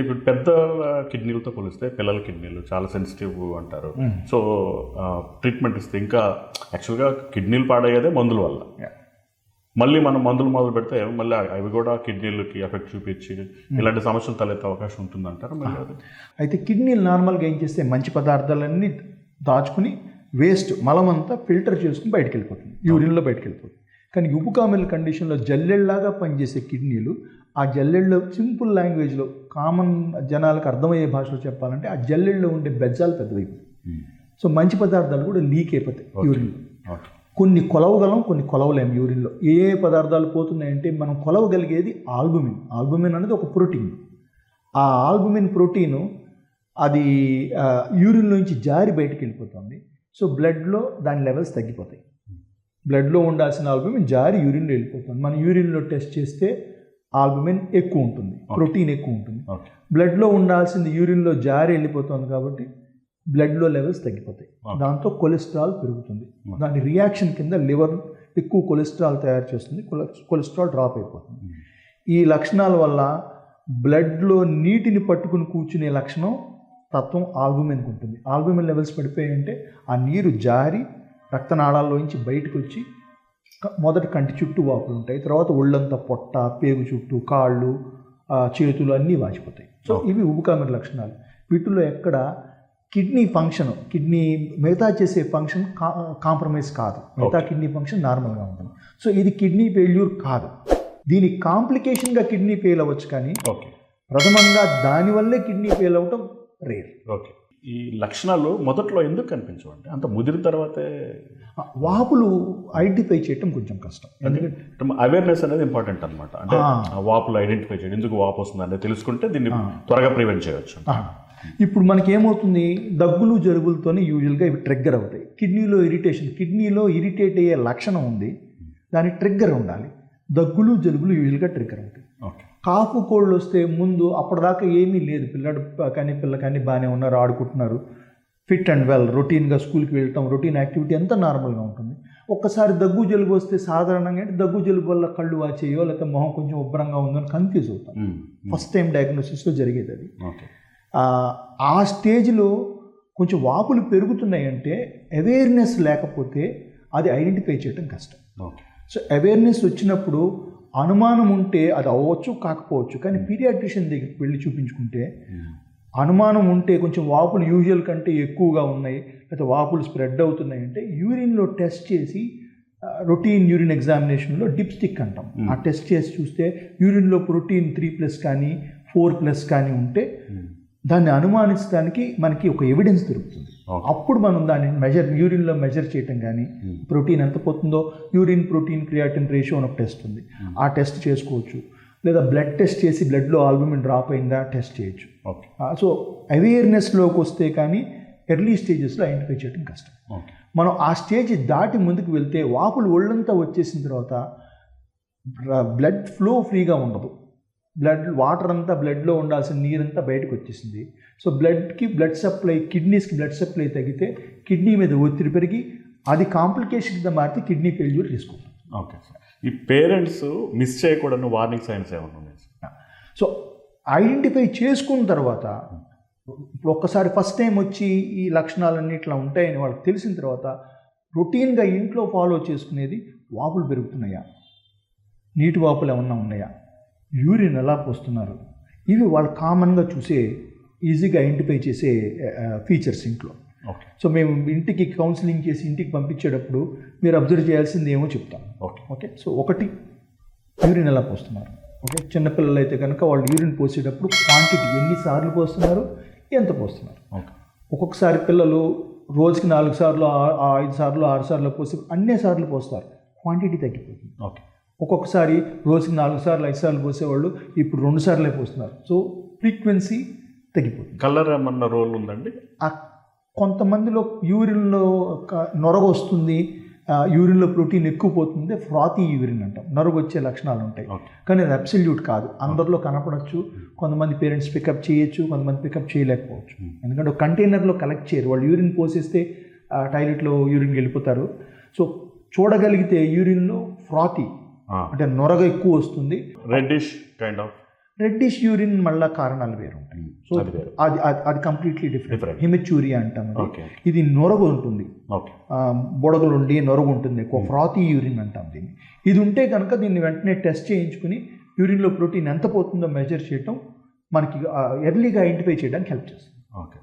ఇప్పుడు పెద్దల కిడ్నీలతో పోలిస్తే పిల్లల కిడ్నీలు చాలా సెన్సిటివ్ అంటారు. సో ట్రీట్మెంట్ ఇస్తే ఇంకా యాక్చువల్గా కిడ్నీలు పాడయ్యేదే మందుల వల్ల. మళ్ళీ మనం మందులు మొదలు పెడితే మళ్ళీ అవి కూడా కిడ్నీలకి ఎఫెక్ట్ చూపించి ఇలాంటి సమస్యలు తలెత్తే అవకాశం ఉంటుందంటారు. మళ్ళీ అది అయితే కిడ్నీలు నార్మల్గా ఏం చేస్తే మంచి పదార్థాలన్నీ దాచుకుని వేస్ట్ మలమంతా ఫిల్టర్ చేసుకుని బయటకు వెళ్ళిపోతుంది, యూరిన్లో బయటకు వెళ్ళిపోతుంది. కానీ యుబుకామిల్ కండిషన్లో జల్లెళ్ళలాగా పనిచేసే కిడ్నీలు, ఆ జల్లెళ్ళలో సింపుల్ లాంగ్వేజ్లో కామన్ జనాలకు అర్థమయ్యే భాషలో చెప్పాలంటే ఆ జల్లెళ్ళలో ఉండే బెజ్జాలు పెద్దవైపోతాయి. సో మంచి పదార్థాలు కూడా లీక్ అయిపోతాయి యూరిన్లో. కొన్ని కొలవగలం, కొన్ని కొలవలేము యూరిన్లో. ఏ పదార్థాలు పోతున్నాయంటే మనం కొలవగలిగేది ఆల్బుమిన్. ఆల్బుమిన్ అనేది ఒక ప్రోటీన్. ఆ ఆల్బుమిన్ ప్రోటీను అది యూరిన్లోంచి జారి బయటికి వెళ్ళిపోతుంది. సో బ్లడ్లో దాని లెవెల్స్ తగ్గిపోతాయి. బ్లడ్లో ఉండాల్సిన ఆల్బుమిన్ జారి యూరిన్లో వెళ్ళిపోతుంది. మనం యూరిన్లో టెస్ట్ చేస్తే ఆల్బుమిన్ ఎక్కువ ఉంటుంది, ప్రోటీన్ ఎక్కువ ఉంటుంది. బ్లడ్లో ఉండాల్సింది యూరిన్లో జారి వెళ్ళిపోతుంది కాబట్టి బ్లడ్లో లెవెల్స్ తగ్గిపోతాయి. దాంతో కొలెస్ట్రాల్ పెరుగుతుంది. దాని రియాక్షన్ కింద లివర్ ఎక్కువ కొలెస్ట్రాల్ తయారు చేస్తుంది, కొలెస్ట్రాల్ డ్రాప్ అయిపోతుంది. ఈ లక్షణాల వల్ల బ్లడ్లో నీటిని పట్టుకుని కూర్చునే లక్షణం తత్వం ఆల్బుమిన్కి ఉంటుంది. ఆల్బుమిన్ లెవెల్స్ పడిపోయాయంటే ఆ నీరు జారి రక్తనాళాల్లోంచి బయటకు వచ్చి మొదటి కంటి చుట్టూ వాపులు ఉంటాయి, తర్వాత ఒళ్ళంతా పొట్ట, పేగు చుట్టూ, కాళ్ళు, చేతులు అన్నీ వాచిపోతాయి. సో ఇవి ఉబుకామిల్ లక్షణాలు. వీటిల్లో ఎక్కడ కిడ్నీ ఫంక్షన్, కిడ్నీ మిగతా చేసే ఫంక్షన్ కాంప్రమైజ్ కాదు, మిగతా కిడ్నీ ఫంక్షన్ నార్మల్గా ఉంటుంది. సో ఇది కిడ్నీ ఫెయిల్యూర్ కాదు. దీని కాంప్లికేషన్గా కిడ్నీ ఫెయిల్ అవ్వచ్చు, కానీ ప్రథమంగా దానివల్లే కిడ్నీ ఫెయిల్ అవ్వటం రేర్. ఓకే, ఈ లక్షణాలు మొదట్లో ఎందుకు కనిపించవండి? అంత ముదిరిన తర్వాతే వాపులు ఐడెంటిఫై చేయటం కొంచెం కష్టం. ఎందుకంటే అవేర్నెస్ అనేది ఇంపార్టెంట్ అనమాట. అంటే వాపులు ఐడెంటిఫై చేయడం, ఎందుకు వాపు వస్తుంది అనేది తెలుసుకుంటే దీన్ని త్వరగా ప్రివెంట్ చేయవచ్చు. ఇప్పుడు మనకి ఏమవుతుంది, దగ్గులు జలుబులతోనే యూజువల్గా ఇవి ట్రిగ్గర్ అవుతాయి. కిడ్నీలో ఇరిటేషన్, కిడ్నీలో ఇరిటేట్ అయ్యే లక్షణం ఉంది, దాని ట్రిగ్గర్ ఉండాలి. దగ్గులు జలుబులు యూజువల్గా ట్రిగ్గర్ అవుతాయి. కాఫ్ కోల్డ్ వస్తే ముందు అప్పటిదాకా ఏమీ లేదు, పిల్ల కానీ బాగానే ఉన్నారు, ఆడుకుంటున్నారు, ఫిట్ అండ్ వెల్, రొటీన్గా స్కూల్కి వెళ్ళటం, రొటీన్ యాక్టివిటీ అంతా నార్మల్గా ఉంటుంది. ఒక్కసారి దగ్గు జలుబు వస్తే సాధారణంగా అంటే దగ్గు జలుబు వల్ల కళ్ళు వాచేయో లేకపోతే మొహం కొంచెం ఉబ్బరంగా ఉందని కన్ఫ్యూజ్ అవుతాం. ఫస్ట్ టైం డయాగ్నోసిస్లో జరిగేది అది. ఆ స్టేజ్లో కొంచెం వాపులు పెరుగుతున్నాయంటే అవేర్నెస్ లేకపోతే అది ఐడెంటిఫై చేయడం కష్టం. సో అవేర్నెస్ వచ్చినప్పుడు అనుమానం ఉంటే అది అవ్వచ్చు, కాకపోవచ్చు, కానీ పీడియాట్రిషియన్ దగ్గరికి వెళ్ళి చూపించుకుంటే అనుమానం ఉంటే కొంచెం వాపులు యూజువల్ కంటే ఎక్కువగా ఉన్నాయి, లేకపోతే వాపులు స్ప్రెడ్ అవుతున్నాయి అంటే యూరిన్లో టెస్ట్ చేసి, రొటీన్ యూరిన్ ఎగ్జామినేషన్లో డిప్స్టిక్ అంటాం, ఆ టెస్ట్ చేసి చూస్తే యూరిన్లో ప్రోటీన్ 3+ కానీ 4+ కానీ ఉంటే దాన్ని అనుమానించడానికి మనకి ఒక ఎవిడెన్స్ దొరుకుతుంది. అప్పుడు మనం దాన్ని యూరిన్లో మెజర్ చేయటం కానీ, ప్రోటీన్ ఎంత పోతుందో, యూరిన్ ప్రోటీన్ క్రియాటిన్ రేషియో అని ఒక టెస్ట్ ఉంది, ఆ టెస్ట్ చేసుకోవచ్చు. లేదా బ్లడ్ టెస్ట్ చేసి బ్లడ్లో ఆల్బుమిన్ డ్రాప్ అయిందా టెస్ట్ చేయొచ్చు. సో అవేర్నెస్లోకి వస్తే కానీ ఎర్లీ స్టేజెస్లో ఐడెంటిఫై చేయడం కష్టం. మనం ఆ స్టేజ్ దాటి ముందుకు వెళ్తే వాపులు ఒళ్ళంతా వచ్చేసిన తర్వాత బ్లడ్ ఫ్లో ఫ్రీగా ఉండదు. వాటర్ అంతా బ్లడ్లో ఉండాల్సిన నీరంతా బయటకు వచ్చేసింది. సో బ్లడ్కి బ్లడ్ సప్లై, కిడ్నీస్కి బ్లడ్ సప్లై తగ్గితే కిడ్నీ మీద ఒత్తిడి పెరిగి అది కాంప్లికేషన్ కింద మారితే కిడ్నీ ఫెయిల్యూర్ తీసుకుంటుంది. ఓకే సార్, ఈ పేరెంట్స్ మిస్ చేయకూడని వార్నింగ్ సైన్స్ ఏమన్నా ఉన్నాయి? సో ఐడెంటిఫై చేసుకున్న తర్వాత, ఇప్పుడు ఒక్కసారి ఫస్ట్ టైం వచ్చి ఈ లక్షణాలన్నీ ఇట్లా ఉంటాయని వాళ్ళకి తెలిసిన తర్వాత రొటీన్గా ఇంట్లో ఫాలో చేసుకునేది, వాపులు పెరుగుతున్నాయా, నీటి వాపులు ఏమన్నా ఉన్నాయా, యూరిన్ ఎలా పోస్తున్నారు, ఇవి వాళ్ళు కామన్గా చూసే, ఈజీగా ఐడెంటిఫై చేసే ఫీచర్స్ ఇంట్లో. సో మేము ఇంటికి కౌన్సిలింగ్ చేసి ఇంటికి పంపించేటప్పుడు మీరు అబ్జర్వ్ చేయాల్సింది ఏమో చెప్తాం. ఓకే, సో ఒకటి యూరిన్ ఎలా పోస్తున్నారు. ఓకే, చిన్నపిల్లలు అయితే కనుక వాళ్ళు యూరిన్ పోసేటప్పుడు క్వాంటిటీ ఎన్నిసార్లు పోస్తున్నారు, ఎంత పోస్తున్నారు. ఒక్కొక్కసారి పిల్లలు రోజుకి 4 సార్లు, 5 సార్లు, 6 సార్లు పోసి అన్నే సార్లు పోస్తారు, క్వాంటిటీ తగ్గిపోతుంది. ఒక్కొక్కసారి రోజుకి 4 సార్లు, 5 సార్లు పోసేవాళ్ళు ఇప్పుడు 2 సార్లే పోస్తున్నారు. సో ఫ్రీక్వెన్సీ తగ్గిపోతుంది. కలర్ ఏమన్నా రోల్ ఉందండి? కొంతమందిలో యూరిన్లో నొరగ వస్తుంది, యూరిన్లో ప్రోటీన్ ఎక్కువ పోతుంది, ఫ్రాతీ యూరిన్ అంటాం, నొరగ వచ్చే లక్షణాలు ఉంటాయి. కానీ అది అబ్సల్యూట్ కాదు, అందరిలో కనపడవచ్చు. కొంతమంది పేరెంట్స్ పికప్ చేయొచ్చు, కొంతమంది పికప్ చేయలేకపోవచ్చు. ఎందుకంటే ఒక కంటైనర్లో కలెక్ట్ చేయరు, వాళ్ళు యూరిన్ పోసేస్తే టాయిలెట్లో యూరిన్కి వెళ్ళిపోతారు. సో చూడగలిగితే యూరిన్లో ఫ్రాతీ అంటే నొరగ ఎక్కువ వస్తుంది, reddish kind of reddish urine మళ్ళీ కారణాలు వేరు ఉంటాయి. సో అది వేరు. అది అది కంప్లీట్లీ డిఫరెంట్. Different. హిమెచ్యూరియా అంటాం అది. ఓకే ఇది నొరగ ఉంటుంది, ఓకే బుడగలు ఉండి నొరగ ఉంటుంది, ఎక్కువ ఫ్రాతీ యూరిన్ అంటాం దీన్ని. ఇది ఉంటే కనుక దీన్ని వెంటనే టెస్ట్ చేయించుకుని యూరిన్లో ప్రోటీన్ ఎంత పోతుందో మెజర్ చేయటం మనకి ఎర్లీగా ఐడెంటిఫై చేయడానికి హెల్ప్ చేస్తుంది. ఓకే